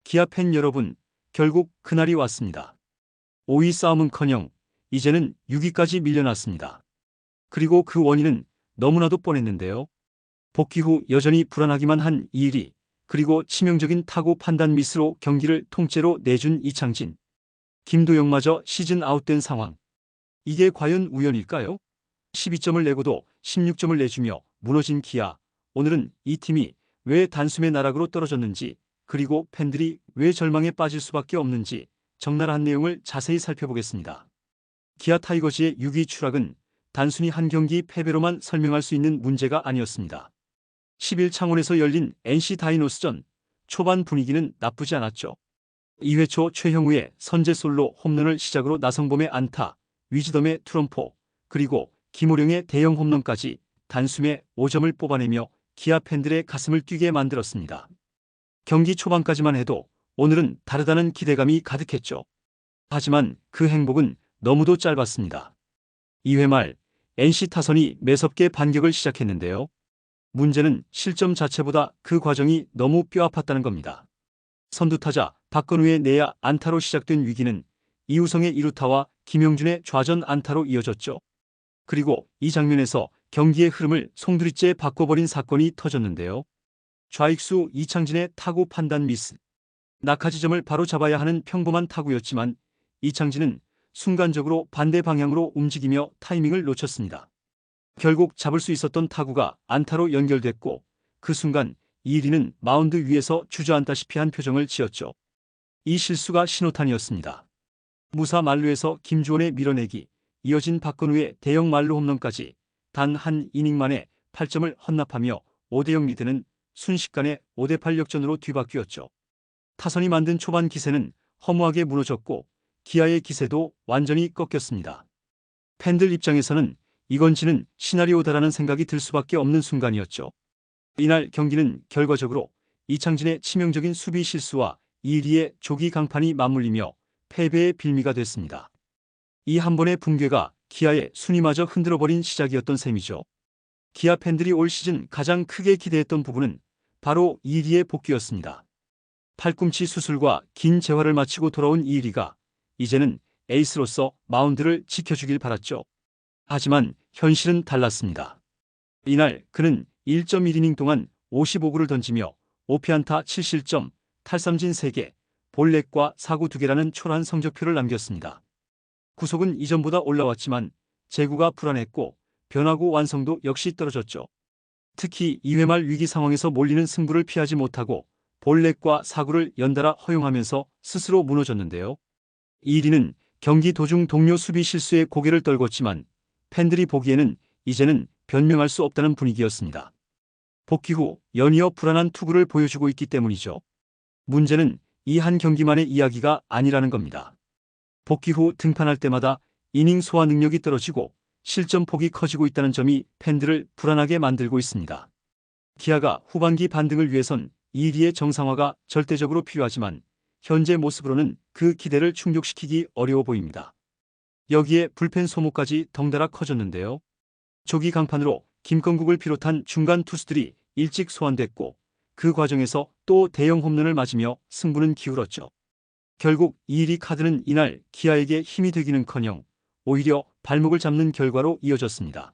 기아 팬 여러분, 결국 그날이 왔습니다. 5위 싸움은커녕 이제는 6위까지 밀려났습니다. 그리고 그 원인은 너무나도 뻔했는데요. 복귀 후 여전히 불안하기만 한 이일이, 그리고 치명적인 타구 판단 미스로 경기를 통째로 내준 이창진, 김도영마저 시즌 아웃된 상황. 이게 과연 우연일까요? 12점을 내고도 16점을 내주며 무너진 기아. 오늘은 이 팀이 왜 단숨에 나락으로 떨어졌는지, 그리고 팬들이 왜 절망에 빠질 수밖에 없는지 적나라한 내용을 자세히 살펴보겠습니다. 기아 타이거즈의 6위 추락은 단순히 한 경기 패배로만 설명할 수 있는 문제가 아니었습니다. 10일 창원에서 열린 NC 다이노스전, 초반 분위기는 나쁘지 않았죠. 2회 초 최형우의 선제 솔로 홈런을 시작으로 나성범의 안타, 위즈덤의 트럼포, 그리고 김호령의 대형 홈런까지 단숨에 5점을 뽑아내며 기아 팬들의 가슴을 뛰게 만들었습니다. 경기 초반까지만 해도 오늘은 다르다는 기대감이 가득했죠. 하지만 그 행복은 너무도 짧았습니다. 2회 말 NC 타선이 매섭게 반격을 시작했는데요. 문제는 실점 자체보다 그 과정이 너무 뼈아팠다는 겁니다. 선두타자 박건우의 내야 안타로 시작된 위기는 이우성의 2루타와 김영준의 좌전 안타로 이어졌죠. 그리고 이 장면에서 경기의 흐름을 송두리째 바꿔버린 사건이 터졌는데요. 좌익수 이창진의 타구 판단 미스. 낙하지점을 바로 잡아야 하는 평범한 타구였지만 이창진은 순간적으로 반대 방향으로 움직이며 타이밍을 놓쳤습니다. 결국 잡을 수 있었던 타구가 안타로 연결됐고, 그 순간 이일이는 마운드 위에서 주저앉다시피 한 표정을 지었죠. 이 실수가 신호탄이었습니다. 무사 만루에서 김주원의 밀어내기, 이어진 박건우의 대형 만루 홈런까지 단 한 이닝 만에 8점을 헌납하며 5대0 리드는 순식간에 5대8 역전으로 뒤바뀌었죠. 타선이 만든 초반 기세는 허무하게 무너졌고 기아의 기세도 완전히 꺾였습니다. 팬들 입장에서는 이건 지는 시나리오다라는 생각이 들 수밖에 없는 순간이었죠. 이날 경기는 결과적으로 이창진의 치명적인 수비 실수와 이일이의 조기 강판이 맞물리며 패배의 빌미가 됐습니다. 이 한 번의 붕괴가 기아의 순위마저 흔들어버린 시작이었던 셈이죠. 기아 팬들이 올 시즌 가장 크게 기대했던 부분은 바로 이일이의 복귀였습니다. 팔꿈치 수술과 긴 재활을 마치고 돌아온 이일이가 이제는 에이스로서 마운드를 지켜주길 바랐죠. 하지만 현실은 달랐습니다. 이날 그는 1.1이닝 동안 55구를 던지며 5피안타 7실점, 탈삼진 3개, 볼넷과 사구 2개라는 초라한 성적표를 남겼습니다. 구속은 이전보다 올라왔지만 제구가 불안했고 변화구 완성도 역시 떨어졌죠. 특히 2회 말 위기 상황에서 몰리는 승부를 피하지 못하고 볼넷과 사구를 연달아 허용하면서 스스로 무너졌는데요. 이일이는 경기 도중 동료 수비 실수에 고개를 떨궜지만 팬들이 보기에는 이제는 변명할 수 없다는 분위기였습니다. 복귀 후 연이어 불안한 투구를 보여주고 있기 때문이죠. 문제는 이 한 경기만의 이야기가 아니라는 겁니다. 복귀 후 등판할 때마다 이닝 소화 능력이 떨어지고 실점 폭이 커지고 있다는 점이 팬들을 불안하게 만들고 있습니다. 기아가 후반기 반등을 위해선 이일이의 정상화가 절대적으로 필요하지만 현재 모습으로는 그 기대를 충족시키기 어려워 보입니다. 여기에 불펜 소모까지 덩달아 커졌는데요. 조기 강판으로 김건국을 비롯한 중간 투수들이 일찍 소환됐고 그 과정에서 또 대형 홈런을 맞으며 승부는 기울었죠. 결국 이일이 카드는 이날 기아에게 힘이 되기는커녕 오히려 발목을 잡는 결과로 이어졌습니다.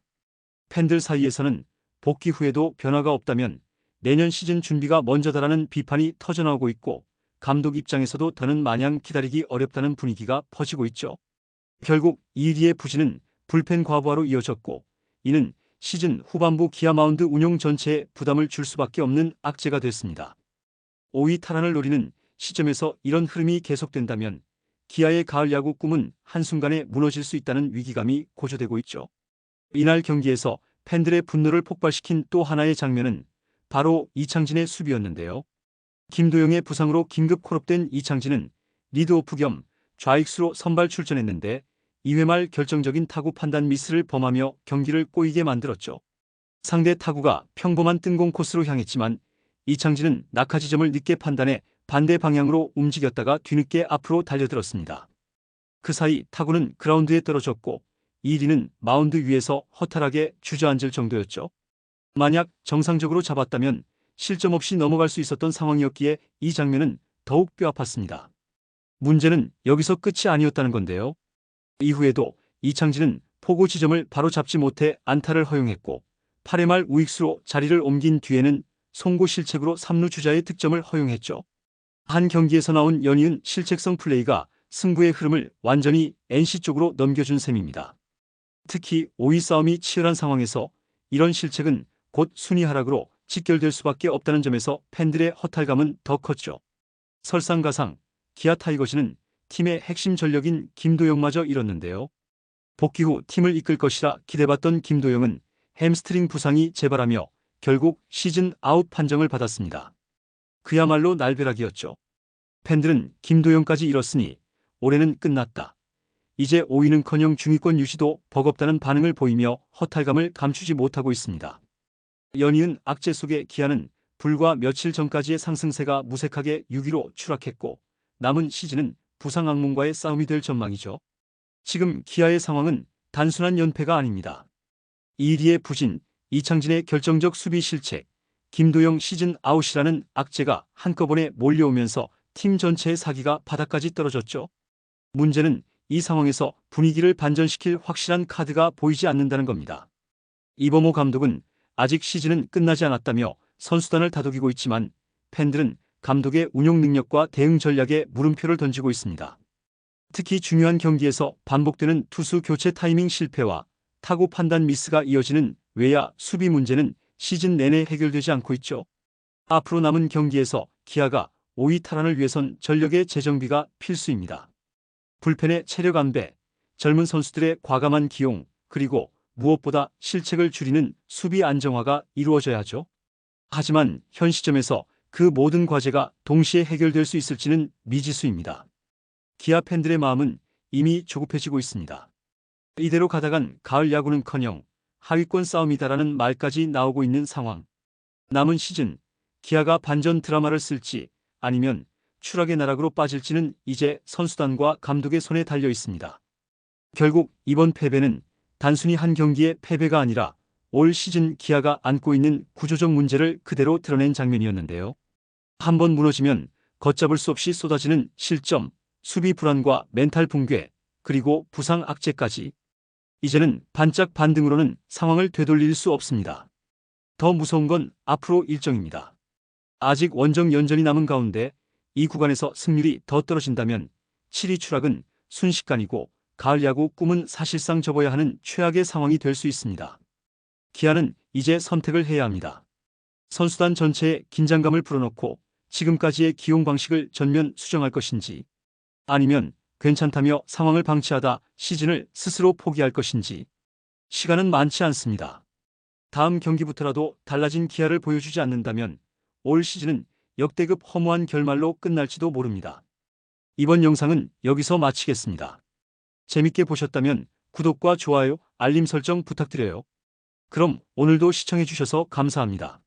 팬들 사이에서는 복귀 후에도 변화가 없다면 내년 시즌 준비가 먼저다라는 비판이 터져나오고 있고 감독 입장에서도 더는 마냥 기다리기 어렵다는 분위기가 퍼지고 있죠. 결국 이일이의 부진은 불펜 과부하로 이어졌고 이는 시즌 후반부 기아 마운드 운용 전체에 부담을 줄 수밖에 없는 악재가 됐습니다. 5위 탈환을 노리는 시점에서 이런 흐름이 계속된다면 기아의 가을 야구 꿈은 한순간에 무너질 수 있다는 위기감이 고조되고 있죠. 이날 경기에서 팬들의 분노를 폭발시킨 또 하나의 장면은 바로 이창진의 수비였는데요. 김도영의 부상으로 긴급 콜업된 이창진은 리드오프 겸 좌익수로 선발 출전했는데 2회 말 결정적인 타구 판단 미스를 범하며 경기를 꼬이게 만들었죠. 상대 타구가 평범한 뜬공 코스로 향했지만 이창진은 낙하지점을 늦게 판단해 반대 방향으로 움직였다가 뒤늦게 앞으로 달려들었습니다. 그 사이 타구는 그라운드에 떨어졌고 이일이는 마운드 위에서 허탈하게 주저앉을 정도였죠. 만약 정상적으로 잡았다면 실점 없이 넘어갈 수 있었던 상황이었기에 이 장면은 더욱 뼈아팠습니다. 문제는 여기서 끝이 아니었다는 건데요. 이후에도 이창진은 포고 지점을 바로 잡지 못해 안타를 허용했고 8회 말 우익수로 자리를 옮긴 뒤에는 송구 실책으로 3루 주자의 득점을 허용했죠. 한 경기에서 나온 연이은 실책성 플레이가 승부의 흐름을 완전히 NC 쪽으로 넘겨준 셈입니다. 특히 5위 싸움이 치열한 상황에서 이런 실책은 곧 순위 하락으로 직결될 수밖에 없다는 점에서 팬들의 허탈감은 더 컸죠. 설상가상 기아 타이거즈는 팀의 핵심 전력인 김도영마저 잃었는데요. 복귀 후 팀을 이끌 것이라 기대받던 김도영은 햄스트링 부상이 재발하며 결국 시즌 아웃 판정을 받았습니다. 그야말로 날벼락이었죠. 팬들은 김도영까지 잃었으니 올해는 끝났다. 이제 5위는커녕 중위권 유지도 버겁다는 반응을 보이며 허탈감을 감추지 못하고 있습니다. 연이은 악재 속에 기아는 불과 며칠 전까지의 상승세가 무색하게 6위로 추락했고 남은 시즌은 부상 악몽과의 싸움이 될 전망이죠. 지금 기아의 상황은 단순한 연패가 아닙니다. 이리의 부진, 이창진의 결정적 수비 실책, 김도영 시즌 아웃이라는 악재가 한꺼번에 몰려오면서 팀 전체의 사기가 바닥까지 떨어졌죠. 문제는 이 상황에서 분위기를 반전시킬 확실한 카드가 보이지 않는다는 겁니다. 이범호 감독은 아직 시즌은 끝나지 않았다며 선수단을 다독이고 있지만 팬들은 감독의 운용 능력과 대응 전략에 물음표를 던지고 있습니다. 특히 중요한 경기에서 반복되는 투수 교체 타이밍 실패와 타구 판단 미스가 이어지는 외야 수비 문제는 시즌 내내 해결되지 않고 있죠. 앞으로 남은 경기에서 기아가 5위 탈환을 위해선 전력의 재정비가 필수입니다. 불펜의 체력 안배, 젊은 선수들의 과감한 기용, 그리고 무엇보다 실책을 줄이는 수비 안정화가 이루어져야 하죠. 하지만 현 시점에서 그 모든 과제가 동시에 해결될 수 있을지는 미지수입니다. 기아 팬들의 마음은 이미 조급해지고 있습니다. 이대로 가다간 가을 야구는커녕 하위권 싸움이다라는 말까지 나오고 있는 상황. 남은 시즌 기아가 반전 드라마를 쓸지 아니면 추락의 나락으로 빠질지는 이제 선수단과 감독의 손에 달려 있습니다. 결국 이번 패배는 단순히 한 경기의 패배가 아니라 올 시즌 기아가 안고 있는 구조적 문제를 그대로 드러낸 장면이었는데요. 한번 무너지면 걷잡을 수 없이 쏟아지는 실점, 수비 불안과 멘탈 붕괴, 그리고 부상 악재까지. 이제는 반짝 반등으로는 상황을 되돌릴 수 없습니다. 더 무서운 건 앞으로 일정입니다. 아직 원정 연전이 남은 가운데 이 구간에서 승률이 더 떨어진다면 7위 추락은 순식간이고 가을 야구 꿈은 사실상 접어야 하는 최악의 상황이 될 수 있습니다. 기아는 이제 선택을 해야 합니다. 선수단 전체의 긴장감을 풀어놓고 지금까지의 기용 방식을 전면 수정할 것인지 아니면 괜찮다며 상황을 방치하다 시즌을 스스로 포기할 것인지 시간은 많지 않습니다. 다음 경기부터라도 달라진 기아를 보여주지 않는다면 올 시즌은 역대급 허무한 결말로 끝날지도 모릅니다. 이번 영상은 여기서 마치겠습니다. 재밌게 보셨다면 구독과 좋아요, 알림 설정 부탁드려요. 그럼 오늘도 시청해주셔서 감사합니다.